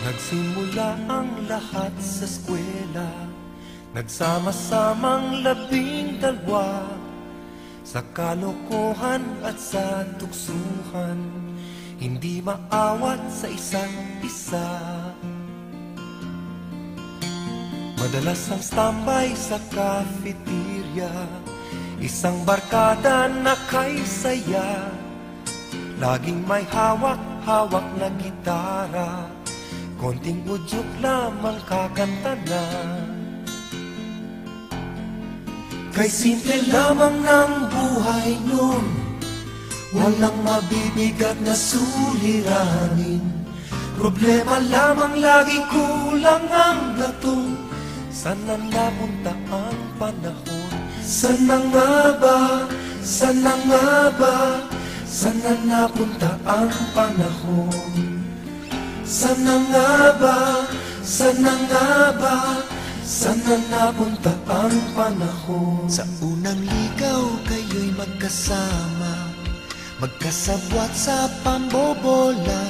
Nagsimula ang lahat sa eskwela, nagsama-samang 12, sa kalokohan at sa tuksuhan, hindi maawat sa isa't isa. Madalas ang standby sa cafeteria, isang barkada na kay saya, laging may hawak-hawak na gitara, konting udyok lamang kakanta na. Kay simple lamang ng buhay nun, walang mabibigat na suliranin, problema lamang lagi kulang ang gatong. Sana napunta ang panahon? Sana nga ba? Sana nga ba? Sana napunta ang panahon? Sana nga ba? Sana nga ba? Sana napunta ang panahon? Sa unang ligaw kayo'y magkasama, magkasabwat sa pambobola,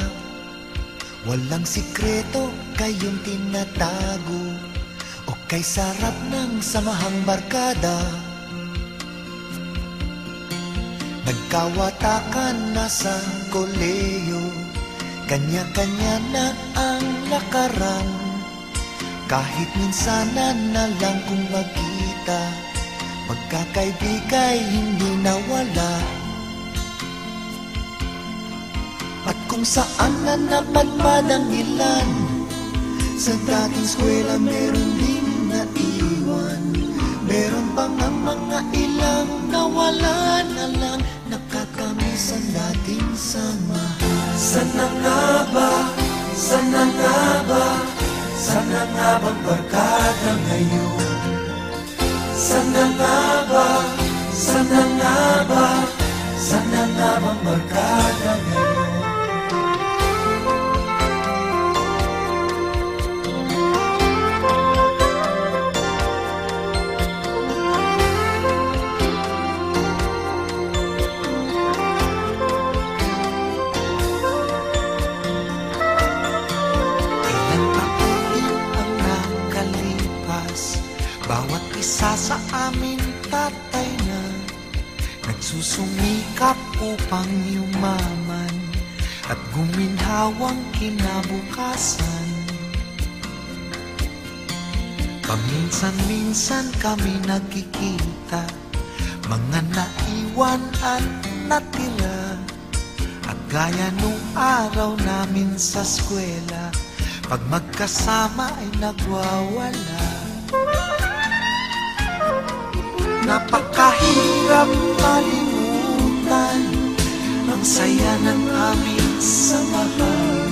walang sikreto kayong tinatago, o kay sarap ng samahang barkada. Nagkawatakan na sa koleyo, kanya-kanya na ang lakaran, kahit minsanan na lang kung magkita, pagkakaibigay hindi nawala. At kung saan na napadpad ang ilan, sa dating eskwela meron din naiwan, meron pang ang mga ilang nawala na lang, nakakamiss ang dating samahan. Sana nga ba? Sana nga ba? Sana nga bang barkada ngayon? Sana nga ba? Sana nga ba? Sana nga bang barkada ngayon? Bawat isa sa amin tatay na nagsusumikap upang yumaman at guminhawang kinabukasan. Paminsan-minsan kami nagkikita, mga naiwan at natira, at gaya nung araw namin sa eskwela, pag magkasama ay nagwawala. Napakahirap malimutan ang saya ng aming samahan,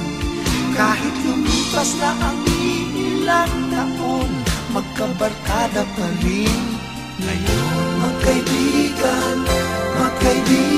kahit lumipas na ang ilang taon, magkabarkada pa rin ngayon. Magkaibigan, magkaibigan,